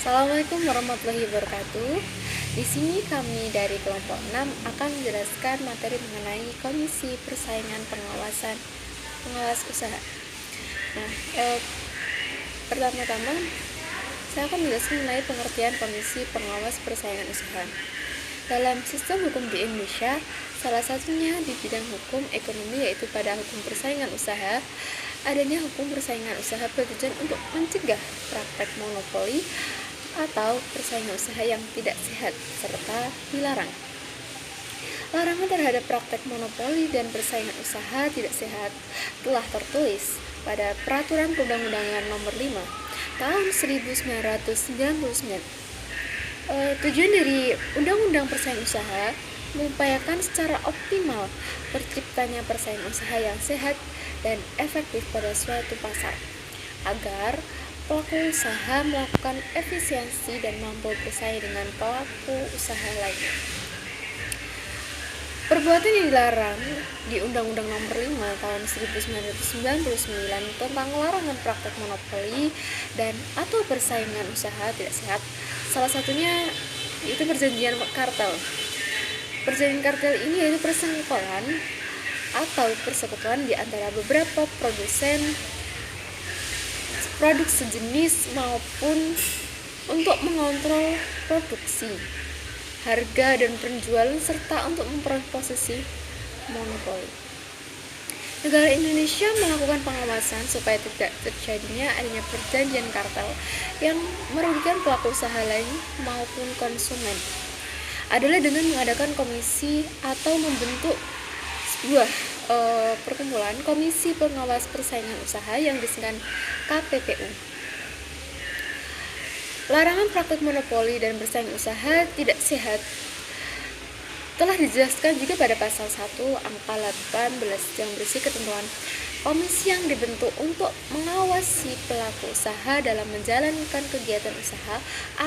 Assalamualaikum warahmatullahi wabarakatuh. Di sini kami dari kelompok 6 akan menjelaskan materi mengenai Komisi Persaingan Pengawas Usaha. Nah, pertama-tama saya akan menjelaskan mengenai pengertian Komisi Pengawas Persaingan Usaha. Dalam sistem hukum di Indonesia, salah satunya di bidang hukum ekonomi yaitu pada hukum persaingan usaha. Adanya hukum persaingan usaha bertujuan untuk mencegah praktek monopoli atau persaingan usaha yang tidak sehat serta dilarang. Larangan terhadap praktek monopoli dan persaingan usaha tidak sehat telah tertulis pada Peraturan Perundang-undangan Nomor 5 Tahun 1999. Tujuan dari Undang-Undang Persaingan Usaha mengupayakan secara optimal terciptanya persaingan usaha yang sehat dan efektif pada suatu pasar agar pelaku usaha melakukan efisiensi dan mampu bersaing dengan pelaku usaha lainnya. Perbuatan yang dilarang di Undang-Undang Nomor 5 Tahun 1999 tentang larangan praktek monopoli dan atau persaingan usaha tidak sehat, salah satunya itu perjanjian kartel. Perjanjian kartel ini yaitu persekongkolan atau persekutuan di antara beberapa produsen produk sejenis maupun untuk mengontrol produksi, harga dan penjualan serta untuk memperoleh posisi monopoli. Negara Indonesia melakukan pengawasan supaya tidak terjadinya adanya perjanjian kartel yang merugikan pelaku usaha lain maupun konsumen adalah dengan mengadakan komisi atau membentuk sebuah perkumpulan Komisi Pengawas Persaingan Usaha yang disingkat KPPU. Larangan praktek monopoli dan persaingan usaha tidak sehat telah dijelaskan juga pada pasal 1 angka 18 yang berisi ketentuan komisi yang dibentuk untuk mengawasi pelaku usaha dalam menjalankan kegiatan usaha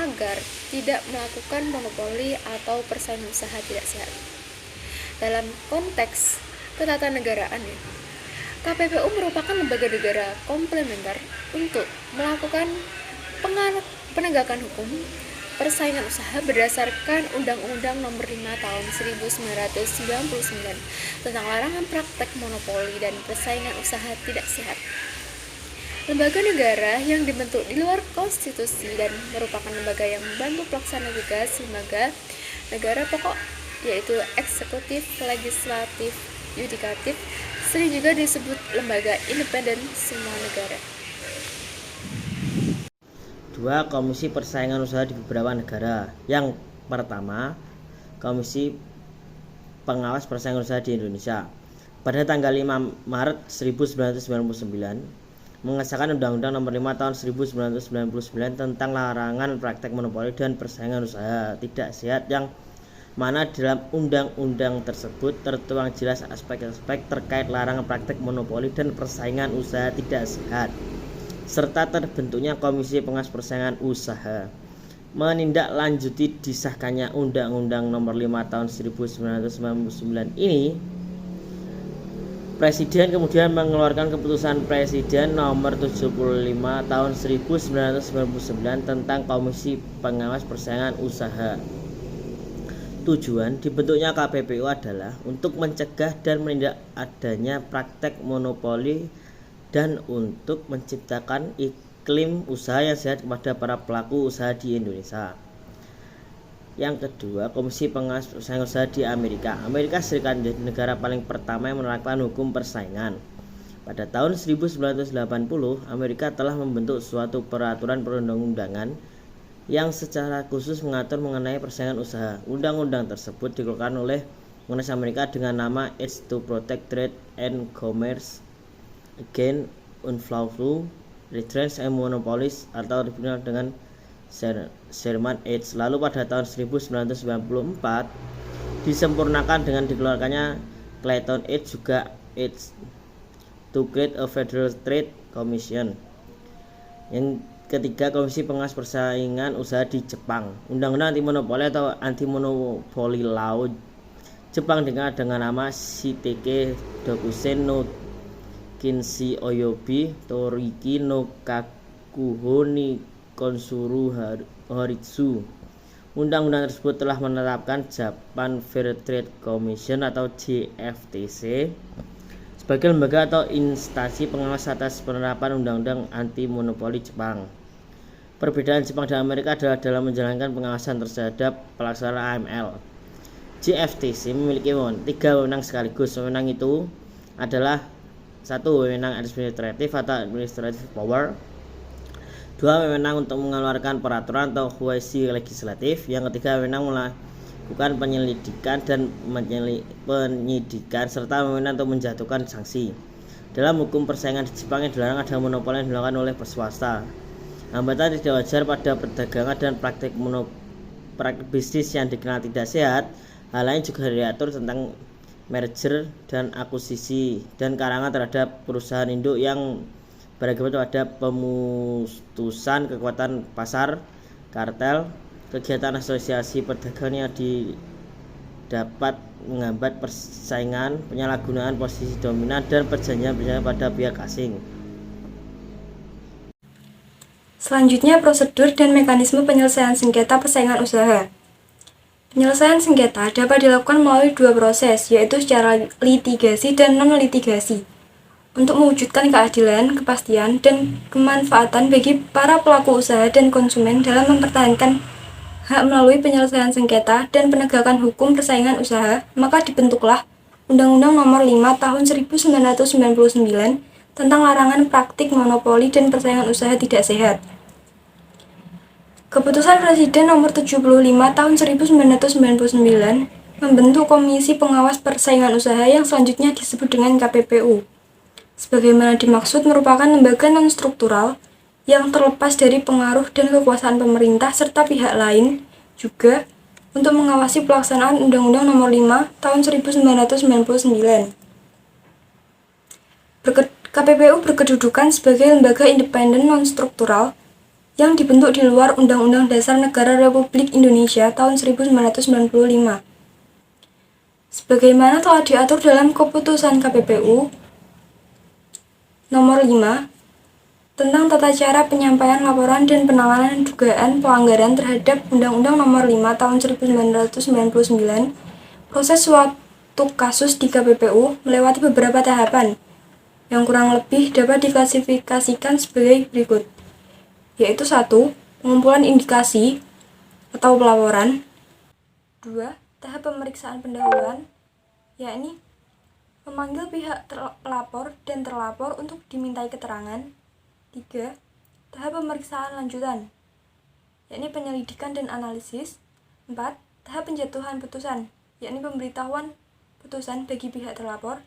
agar tidak melakukan monopoli atau persaingan usaha tidak sehat. Dalam konteks ketatanegaraan, KPPU merupakan lembaga negara komplementer untuk melakukan penegakan hukum persaingan usaha berdasarkan Undang-Undang Nomor 5 Tahun 1999 tentang larangan praktek monopoli dan persaingan usaha tidak sehat. Lembaga negara yang dibentuk di luar konstitusi dan merupakan lembaga yang membantu pelaksana tugas lembaga negara pokok yaitu eksekutif, legislatif, yudikatif, sering juga disebut lembaga independen semua negara. 2. Komisi Persaingan Usaha di beberapa negara. Yang pertama, Komisi Pengawas Persaingan Usaha di Indonesia. Pada tanggal 5 Maret 1999, mengesahkan Undang-Undang Nomor 5 Tahun 1999 tentang larangan praktek monopoli dan persaingan usaha tidak sehat yang mana dalam undang-undang tersebut tertuang jelas aspek-aspek terkait larangan praktek monopoli dan persaingan usaha tidak sehat serta terbentuknya Komisi Pengawas Persaingan Usaha. Menindaklanjuti disahkannya Undang-Undang Nomor 5 Tahun 1999 ini, Presiden kemudian mengeluarkan keputusan Presiden Nomor 75 Tahun 1999 tentang Komisi Pengawas Persaingan Usaha. Tujuan dibentuknya KPPU adalah untuk mencegah dan menindak adanya praktek monopoli dan untuk menciptakan iklim usaha yang sehat kepada para pelaku usaha di Indonesia. Yang kedua, Komisi Pengawas Persaingan Usaha di Amerika. Amerika Serikat menjadi negara paling pertama yang menerapkan hukum persaingan. Pada tahun 1980, Amerika telah membentuk suatu peraturan perundang-undangan yang secara khusus mengatur mengenai persaingan usaha. Undang-undang tersebut dikeluarkan oleh Kongres Amerika dengan nama Acts to Protect Trade and Commerce Against Unlawful Retrenchment and Monopolies atau dikenal dengan Sherman Acts. Lalu pada tahun 1994 disempurnakan dengan dikeluarkannya Clayton Acts, juga Acts to Create a Federal Trade Commission. Yang ketiga, Komisi Pengawas Persaingan Usaha di Jepang. Undang-undang anti monopoli atau anti monopoli law Jepang dikenal dengan nama Shitake Dokusen no Kinshi Oyobi Toriki no Kakuho ni Konsuru Horitsu. Undang-undang tersebut telah menetapkan Japan Fair Trade Commission atau JFTC sebagai lembaga atau instansi pengawas atas penerapan undang-undang anti monopoli Jepang. Perbedaan Jepang dan Amerika adalah dalam menjalankan pengawasan terhadap pelaksanaan AML. JFTC memiliki 3 wewenang sekaligus. Wewenang itu adalah 1. Wewenang administratif atau administrative power. 2. Wewenang untuk mengeluarkan peraturan atau quasi legislatif. Yang ketiga, wewenang melakukan penyelidikan dan penyidikan serta wewenang untuk menjatuhkan sanksi. Dalam hukum persaingan di Jepang yang dilarang ada monopoli yang dilakukan oleh swasta. Hambatan tidak wajar pada perdagangan dan praktik bisnis yang dikenal tidak sehat. Hal lain juga diatur tentang merger dan akuisisi dan karangan terhadap perusahaan induk yang berakibat pada pemutusan kekuatan pasar, kartel, kegiatan asosiasi perdagangan yang dapat menghambat persaingan, penyalahgunaan posisi dominan, dan perjanjian pada pihak asing. Selanjutnya, prosedur dan mekanisme penyelesaian sengketa persaingan usaha. Penyelesaian sengketa dapat dilakukan melalui 2 proses, yaitu secara litigasi dan non-litigasi. Untuk mewujudkan keadilan, kepastian, dan kemanfaatan bagi para pelaku usaha dan konsumen dalam mempertahankan hak melalui penyelesaian sengketa dan penegakan hukum persaingan usaha, maka dibentuklah Undang-Undang Nomor 5 Tahun 1999 tentang larangan praktik monopoli dan persaingan usaha tidak sehat. Keputusan Presiden Nomor 75 Tahun 1999 membentuk Komisi Pengawas Persaingan Usaha yang selanjutnya disebut dengan KPPU. Sebagaimana dimaksud merupakan lembaga non-struktural yang terlepas dari pengaruh dan kekuasaan pemerintah serta pihak lain juga untuk mengawasi pelaksanaan Undang-Undang Nomor 5 Tahun 1999. KPPU berkedudukan sebagai lembaga independen non-struktural yang dibentuk di luar Undang-Undang Dasar Negara Republik Indonesia tahun 1945. Sebagaimana telah diatur dalam keputusan KPPU Nomor 5 tentang tata cara penyampaian laporan dan penanganan dugaan pelanggaran terhadap Undang-Undang Nomor 5 Tahun 1999, proses suatu kasus di KPPU melewati beberapa tahapan yang kurang lebih dapat diklasifikasikan sebagai berikut, yaitu 1. Pengumpulan indikasi atau pelaporan. 2. Tahap pemeriksaan pendahuluan, yakni memanggil pihak pelapor dan terlapor untuk dimintai keterangan. 3. Tahap pemeriksaan lanjutan, yakni penyelidikan dan analisis. 4. Tahap penjatuhan putusan, yakni pemberitahuan putusan bagi pihak terlapor.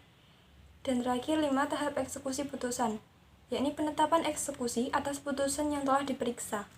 Dan terakhir 5. Tahap eksekusi putusan, yakni penetapan eksekusi atas putusan yang telah diperiksa.